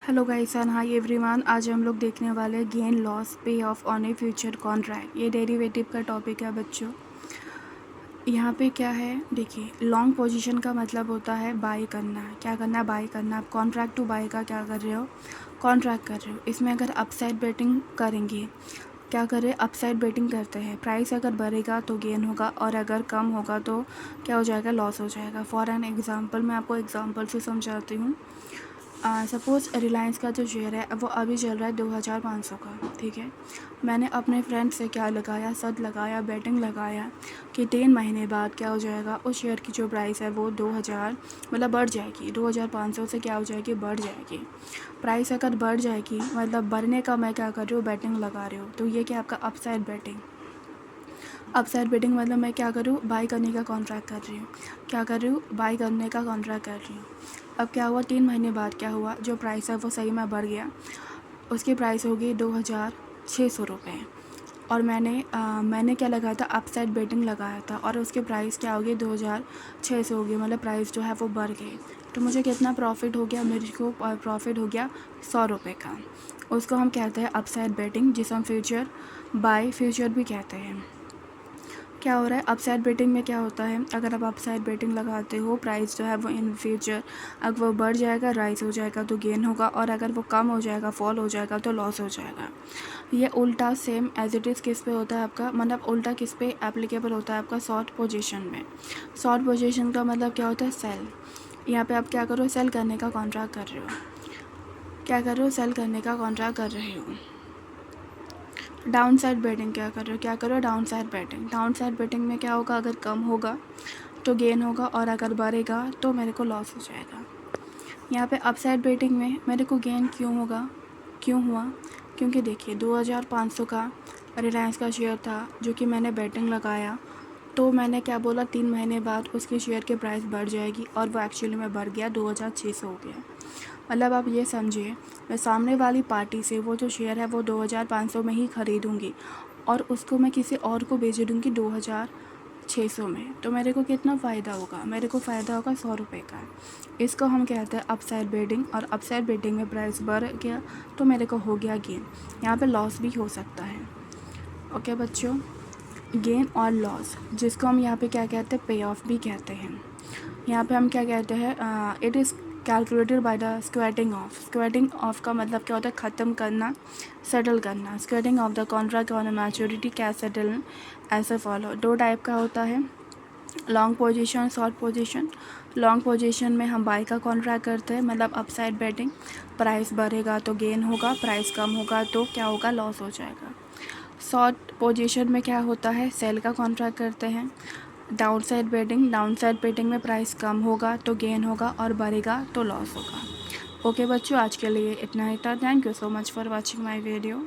Hello guys and hi everyone. आज हम लोग देखने वाले गेन लॉस पे of on A future contract. ये डेरिवेटिव का टॉपिक है बच्चों। यहाँ पे क्या है देखिए, लॉन्ग पोजीशन का मतलब होता है बाय करना। क्या करना है? बाय करना। आप कॉन्ट्रैक्ट टू बाय का क्या कर रहे हो? कॉन्ट्रैक्ट कर रहे हो। इसमें अगर अपसाइड बेटिंग करेंगे, क्या करें? अपसाइड बेटिंग करते हैं। प्राइस अगर बढ़ेगा तो गेन होगा और अगर कम होगा तो क्या हो जाएगा? लॉस हो जाएगा। फॉर एन एग्जांपल, मैं आपको एग्जांपल से समझाती हूँ। सपोज़ रिलायंस का जो शेयर है वो अभी चल रहा है 2500 का, ठीक है। मैंने अपने फ्रेंड से क्या लगाया, सद लगाया, बेटिंग लगाया कि 3 महीने बाद क्या हो जाएगा, उस शेयर की जो प्राइस है वो 2000 मतलब बढ़ जाएगी, 2500 से क्या हो जाएगी? बढ़ जाएगी। प्राइस अगर बढ़ जाएगी मतलब बढ़ने का मैं क्या कर रही हूँ? बेटिंग लगा रही हूँ। तो ये क्या आपका अपसाइड बेटिंग। अपसाइड बेटिंग मतलब मैं क्या कर रही हूँ? बाई करने का कॉन्ट्रैक्ट कर रही हूँ। क्या कर रही हूँ? बाई करने का कॉन्ट्रैक्ट कर रही हूँ। अब क्या हुआ? 3 महीने बाद क्या हुआ? जो प्राइस है वो सही में बढ़ गया। उसकी प्राइस होगी 2600 रुपये। और मैंने क्या लगाया था? अपसाइड बेटिंग लगाया था और उसकी प्राइस क्या होगी? 2600 होगी। मतलब प्राइस जो है वो बढ़ गई। तो मुझे कितना प्रॉफिट हो गया? मेरे को प्रॉफिट हो गया 100 रुपये का। उसको हम कहते हैं अपसाइड बेटिंग, जिसे हम फ्यूचर भी कहते हैं। क्या हो रहा है? अपसाइड बेटिंग में क्या होता है? अगर आप अपसाइड बेटिंग लगाते हो, प्राइस जो है वो इन फ्यूचर अगर वो बढ़ जाएगा, राइज हो जाएगा तो गेन होगा, और अगर वो कम हो जाएगा, फॉल हो जाएगा तो लॉस हो जाएगा। ये उल्टा सेम एज इट इज़ किस पे होता है आपका? मतलब उल्टा किस पे एप्लीकेबल होता है आपका? शॉर्ट पोजीशन में। शॉर्ट पोजीशन का मतलब क्या होता है? सेल। यहाँ पे आप क्या करो? सेल करने का कॉन्ट्रैक्ट कर रहे हो। क्या कर रहे हो? सेल करने का कॉन्ट्रैक्ट कर रहे हो। डाउन साइड बेटिंग क्या कर रहे हो? क्या करो? Down side betting. Down side betting में क्या होगा? अगर कम होगा तो गेन होगा और अगर बढ़ेगा तो मेरे को लॉस हो जाएगा। यहाँ पे अपसाइड बेटिंग में मेरे को गेन क्यों होगा? क्यों हुआ? क्योंकि देखिए 2500 का रिलायंस का शेयर था जो कि मैंने बेटिंग लगाया। तो मैंने क्या बोला? 3 महीने बाद उसके शेयर की प्राइस बढ़ जाएगी और वो एक्चुअली में बढ़ गया, 2600 हो गया। मतलब आप ये समझिए, मैं सामने वाली पार्टी से वो जो शेयर है वो 2500 में ही ख़रीदूँगी और उसको मैं किसी और को बेच दूँगी 2600 में। तो मेरे को कितना फ़ायदा होगा? मेरे को फ़ायदा होगा 100 रुपये का। इसको हम कहते हैं अपसाइड बेटिंग। और अपसाइड बेटिंग में प्राइस बढ़ गया तो मेरे को हो गया गेन। यहाँ पे लॉस भी हो सकता है। ओके बच्चों, गेन और लॉस, जिसको हम यहाँ पे क्या कहते हैं? पे ऑफ भी कहते हैं। यहाँ पे हम क्या कहते हैं? It is calculated by the squatting of. Squatting of का मतलब क्या होता है? ख़त्म करना, सेटल करना। Squatting of the contract on maturity cash settle ऐसे फॉलो। 2 टाइप का होता है, long position, short position. Long position में हम बाय का कॉन्ट्रैक्ट करते हैं, मतलब अपसाइड बेटिंग। प्राइस बढ़ेगा तो गेन होगा, प्राइस कम होगा तो क्या होगा? लॉस हो जाएगा। शॉर्ट पोजीशन में क्या होता है? सेल का कॉन्ट्रैक्ट करते हैं। डाउन साइड बेटिंग में प्राइस कम होगा तो गेन होगा और बढ़ेगा तो लॉस होगा। ओके बच्चों, आज के लिए इतना ही था। Thank you so much for watching my video.